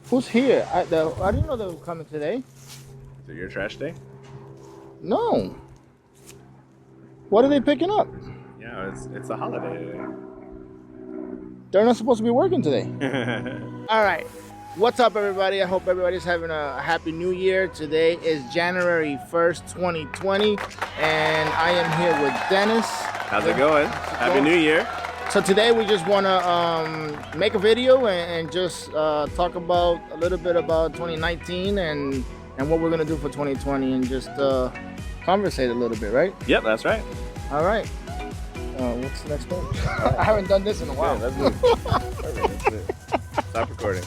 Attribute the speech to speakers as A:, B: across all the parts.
A: Who's here? I didn't know they were coming today.
B: Is it your trash day?
A: No. What are they picking up?
B: Yeah, it's a holiday today.
A: They're not supposed to be working today. All right. What's up, everybody? I hope everybody's having a happy new year. Today is January 1st, 2020, and I am here with Dennis.
B: How's it going? Happy New Year.
A: So today we just want to make a video and just talk about a little bit about 2019 and what we're going to do for 2020 and just conversate a little bit, right?
B: Yep, that's right.
A: All right. What's the next one? I haven't done this in a while.
B: Yeah, that's it. That's it. Stop recording.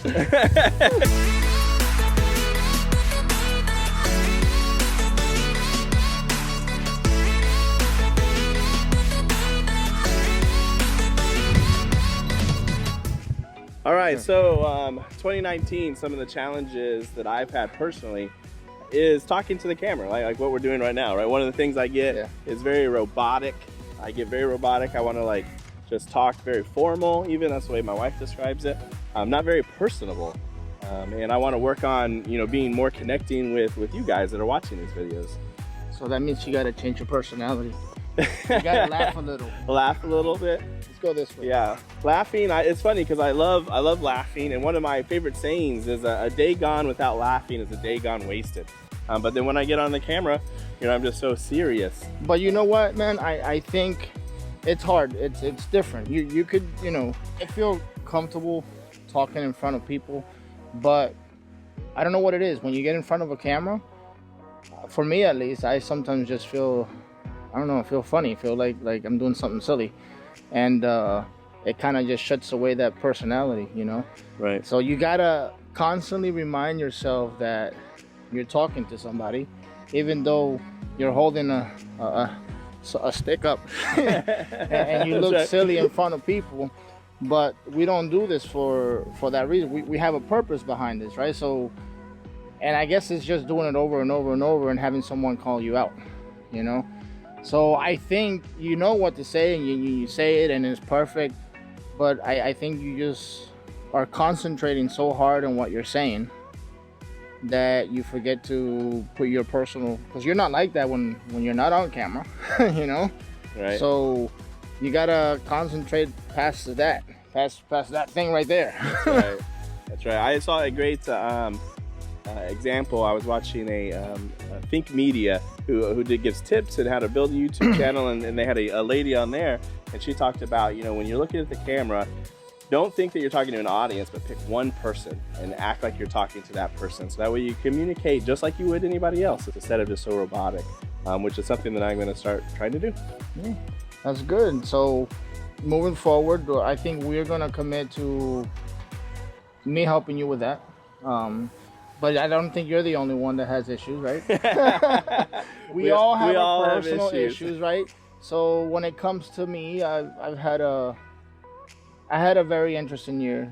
B: All right, so 2019, some of the challenges that I've had personally is talking to the camera, like what we're doing right now, right? One of the things I get is very robotic. I get very robotic. I want to like just talk very formal, even that's the way my wife describes it. Not very personable. And I want to work on, being more connecting with you guys that are watching these videos.
A: So that means you got to change your personality. You got to laugh a little.
B: Laugh a little bit.
A: Let's go this way.
B: Yeah, laughing. It's funny because I love laughing, and one of my favorite sayings is a day gone without laughing is a day gone wasted. But then when I get on the camera, I'm just so serious.
A: But you know what, man? I think it's hard. It's different. You could, I feel comfortable talking in front of people, but I don't know what it is. When you get in front of a camera, for me at least, I sometimes just feel, I don't know, feel funny, feel like I'm doing something silly. And it kind of just shuts away that personality, Right. So you gotta constantly remind yourself that you're talking to somebody, even though you're holding a stick up and you look silly in front of people. But we don't do this for that reason. We have a purpose behind this, right? So, and I guess it's just doing it over and over and over and having someone call you out, So I think you know what to say and you say it and it's perfect. But I think you just are concentrating so hard on what you're saying that you forget to put your personal, because you're not like that when you're not on camera, Right. So you gotta concentrate past that thing right there.
B: That's right. That's right. I saw a great example. I was watching a Think Media who gives tips on how to build a YouTube channel, and they had a lady on there, and she talked about, when you're looking at the camera, don't think that you're talking to an audience, but pick one person and act like you're talking to that person. So that way you communicate just like you would anybody else instead of just so robotic, which is something that I'm going to start trying to do.
A: Yeah, that's good. So moving forward, I think we're going to commit to me helping you with that. But I don't think you're the only one that has issues, right? we all have personal issues, right? So when it comes to me, I had a very interesting year.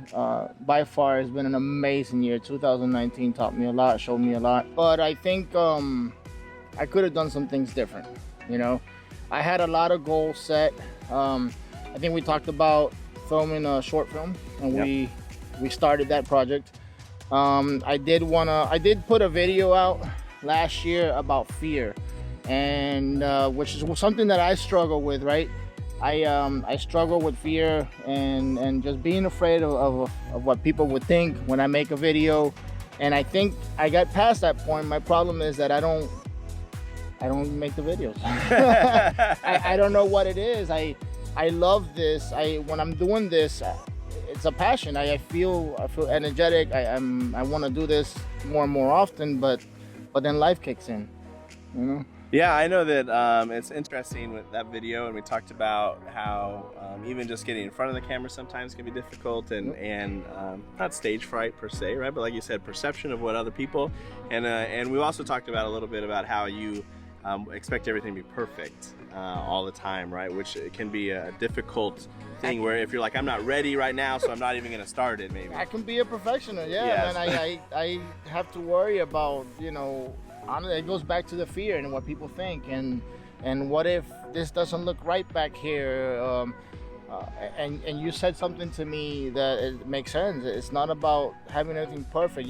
A: By far, it's been an amazing year. 2019 taught me a lot, showed me a lot. But I think I could have done some things different, I had a lot of goals set. I think we talked about filming a short film, and we started that project. I did put a video out last year about fear, and which is something that I struggle with, right? I struggle with fear and just being afraid of what people would think when I make a video. And I think I got past that point. My problem is that I don't make the videos. I don't know what it is. I love this. When I'm doing this, it's a passion. I feel energetic. I want to do this more and more often, but then life kicks in,
B: Yeah, I know that it's interesting with that video, and we talked about how even just getting in front of the camera sometimes can be difficult, and not stage fright per se, right? But like you said, perception of what other people, and we also talked about a little bit about how you expect everything to be perfect all the time, right? Which can be a difficult thing where if you're like, I'm not ready right now, so I'm not even going to start it, maybe.
A: I can be a professional, yeah. And I have to worry about, it goes back to the fear and what people think, and what if this doesn't look right back here, And you said something to me that it makes sense. It's not about having everything perfect.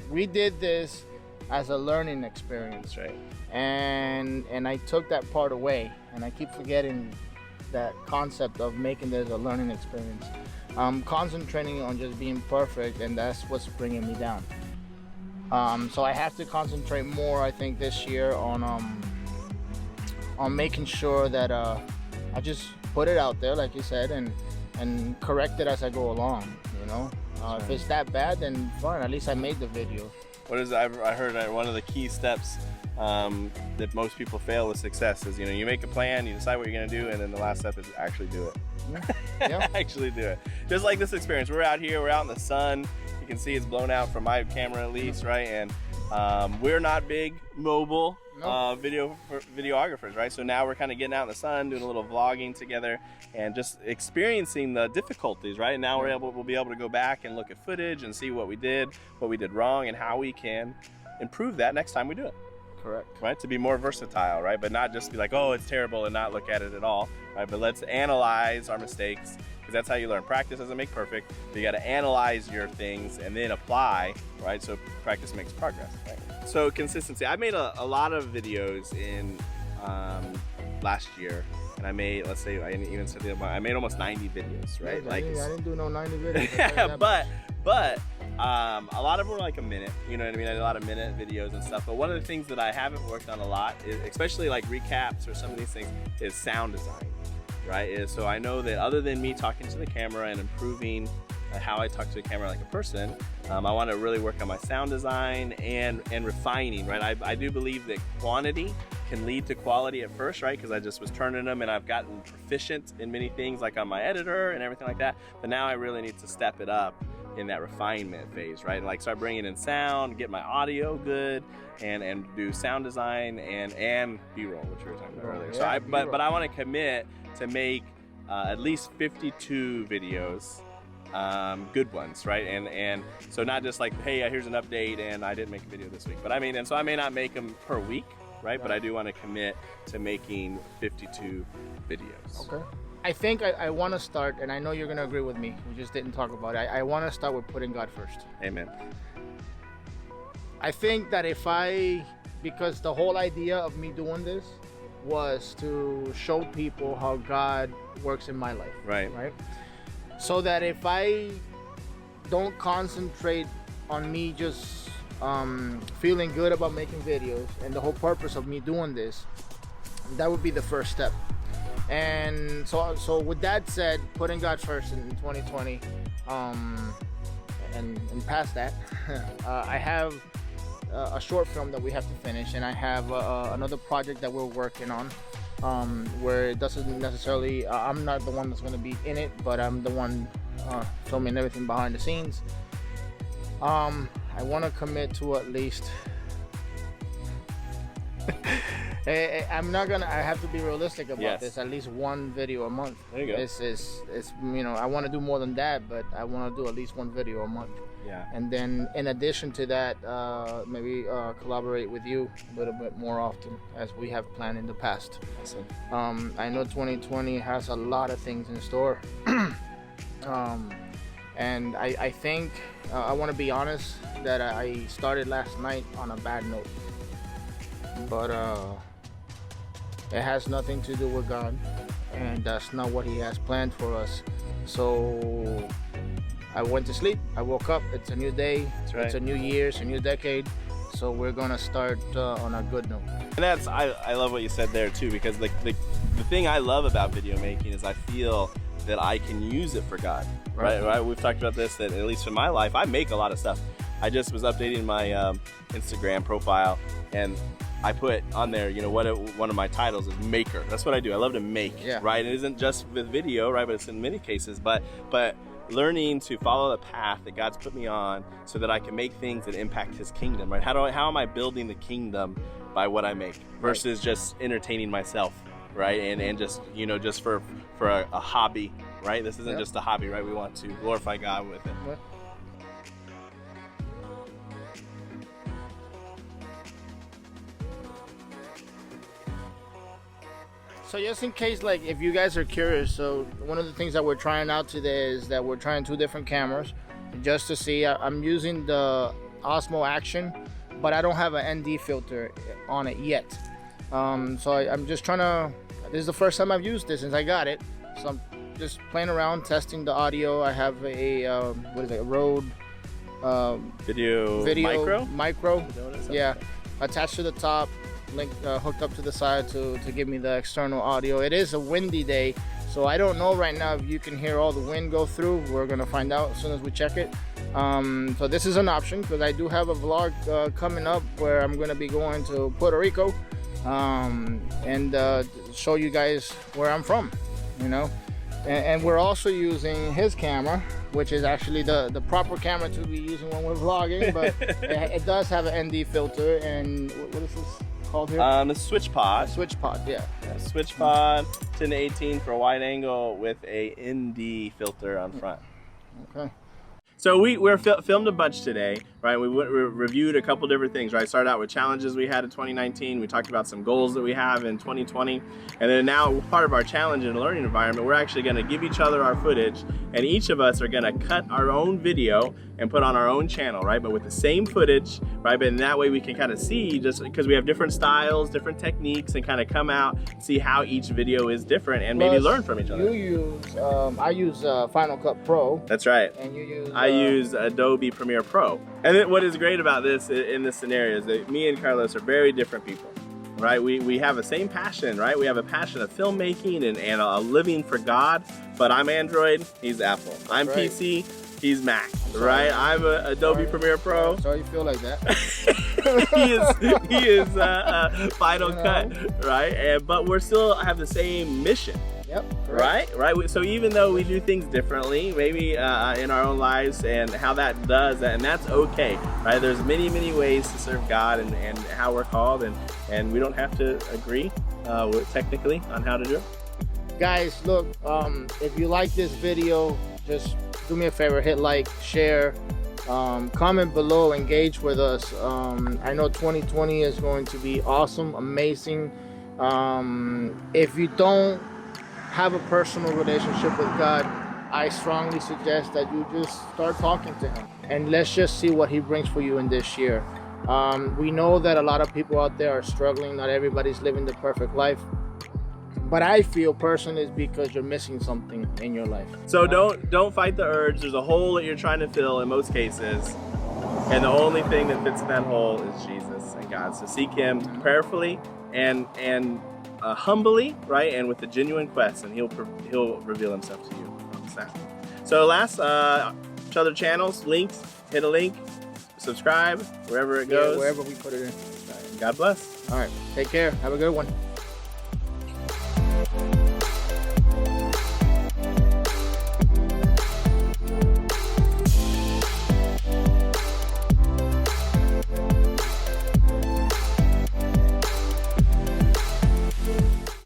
A: We did this as a learning experience,
B: right?
A: And I took that part away, and I keep forgetting that concept of making this a learning experience. I'm concentrating on just being perfect, and that's what's bringing me down. So I have to concentrate more, I think, this year on making sure that I just put it out there, like you said, and correct it as I go along. You know, if it's that bad, then fine. At least I made the video.
B: What is I heard one of the key steps that most people fail with success is, you make a plan, you decide what you're gonna do, and then the last step is actually do it.
A: Yeah.
B: Actually do it. Just like this experience, we're out here, we're out in the sun. You can see it's blown out from my camera at least, right? And we're not big mobile videographers, right? So now we're kind of getting out in the sun, doing a little vlogging together, and just experiencing the difficulties, right? And now we'll be able to go back and look at footage and see what we did wrong, and how we can improve that next time we do it.
A: Correct.
B: Right? To be more versatile, right? But not just be like, oh, it's terrible, and not look at it at all, right? But let's analyze our mistakes, because that's how you learn. Practice doesn't make perfect. So you got to analyze your things and then apply, right? So practice makes progress, right? So consistency. I made a lot of videos in last year, and I made, let's say, I made almost 90 videos, right?
A: I didn't do no 90 videos.
B: Yeah, but a lot of them were like a minute, you know what I mean? I did a lot of minute videos and stuff, but one of the things that I haven't worked on a lot, especially like recaps or some of these things, is sound design, right? So I know that other than me talking to the camera and improving how I talk to the camera like a person, I want to really work on my sound design and refining, right? I do believe that quantity can lead to quality at first, right? Because I just was turning them and I've gotten proficient in many things, like on my editor and everything like that, but now I really need to step it up in that refinement phase, right? Like start bringing in sound, get my audio good, and do sound design and B-roll, which we were talking about earlier.
A: Yeah,
B: but I want to commit to make at least 52 videos, good ones, right? And so not just like, hey, here's an update and I didn't make a video this week, but I mean, and so I may not make them per week, right? But I do want to commit to making 52 videos.
A: Okay. I think I want to start, and I know you're going to agree with me, we just didn't talk about it. I want to start with putting God first.
B: Amen.
A: I think that because the whole idea of me doing this was to show people how God works in my life.
B: Right.
A: So that if I don't concentrate on me just feeling good about making videos, and the whole purpose of me doing this, that would be the first step. And so with that said, putting God first in 2020, and past that, I have a short film that we have to finish, and I have another project that we're working on, where it doesn't necessarily, I'm not the one that's going to be in it, but I'm the one filming everything behind the scenes. I want to commit to at least I have to be realistic about this. At least one video a month.
B: There you go.
A: It's I want to do more than that, but I want to do at least one video a month.
B: Yeah.
A: And then in addition to that, maybe collaborate with you a little bit more often, as we have planned in the past.
B: Awesome.
A: I know 2020 has a lot of things in store. And I think I want to be honest that I started last night on a bad note, but it has nothing to do with God, and that's not what He has planned for us. So I went to sleep, I woke up, it's a new day, It's a new year, it's a new decade, so we're gonna start on a good note.
B: And that's, I love what you said there too, because the thing I love about video making is I feel that I can use it for God, right? We've talked about this, that at least in my life, I make a lot of stuff. I just was updating my Instagram profile, and I put on there, one of my titles is maker. That's what I do. I love to make, right? It isn't just with video, right? But it's in many cases, but learning to follow the path that God's put me on so that I can make things that impact His kingdom, right? How am I building the kingdom by what I make versus just entertaining myself, right? And just, just for a hobby, right? This isn't just a hobby, right? We want to glorify God with it.
A: So just in case, like, if you guys are curious, so one of the things that we're trying out today is that we're trying 2 different cameras just to see. I'm using the OSMO Action, but I don't have an ND filter on it yet. So I'm just trying to, this is the first time I've used this since I got it. So I'm just playing around, testing the audio. I have a, what is it, a Rode
B: Video Micro?
A: Yeah, attached to the top, link hooked up to the side to give me the external audio. It is a windy day, so I don't know right now if you can hear all the wind go through. We're gonna find out as soon as we check it. So this is an option because I do have a vlog coming up where I'm gonna be going to Puerto Rico and show you guys where I'm from, you know. And we're also using his camera, which is actually the proper camera to be using when we're vlogging, but it does have an ND filter. And what is this called here?
B: A switch pod.
A: Switch pod, yeah.
B: Switch pod, 10-18 for a wide angle with a ND filter on front.
A: Okay.
B: So we're filmed a bunch today, right? We reviewed a couple different things, right? Started out with challenges we had in 2019. We talked about some goals that we have in 2020. And then now, part of our challenge in a learning environment, we're actually gonna give each other our footage, and each of us are gonna cut our own video and put on our own channel, right? But with the same footage, right? But in that way we can kind of see, just because we have different styles, different techniques, and kind of come out, see how each video is different, and maybe learn from each other.
A: You use, I use Final Cut Pro.
B: That's right.
A: And you use...
B: I use Adobe Premiere Pro. And then what is great about this in this scenario is that me and Carlos are very different people, right? We have the same passion, right? We have a passion of filmmaking and a living for God, but I'm Android, he's Apple. I'm right. PC, he's Mac, right? I'm a Adobe Premiere Pro.
A: Sorry you feel like that.
B: he is Final Cut, right? But we're still have the same mission.
A: Yep.
B: Right. So even though we do things differently, maybe in our own lives, and how that does that, and that's okay, right? There's many ways to serve God and how we're called, and we don't have to agree technically on how to do it.
A: Guys, look, if you like this video, just do me a favor, hit like, share, comment below, engage with us. I know 2020 is going to be awesome, amazing. If you don't have a personal relationship with God, I strongly suggest that you just start talking to him, and let's just see what he brings for you in this year. We know that a lot of people out there are struggling. Not everybody's living the perfect life, but I feel personally it's because you're missing something in your life.
B: So don't fight the urge. There's a hole that you're trying to fill in most cases, and the only thing that fits in that hole is Jesus and God. So seek him prayerfully and humbly, right, and with a genuine quest, and he'll reveal himself to you. So last other channels, links, hit a link, subscribe wherever it goes.
A: Yeah, wherever we put it in.
B: God bless.
A: All right, take care. Have a good one.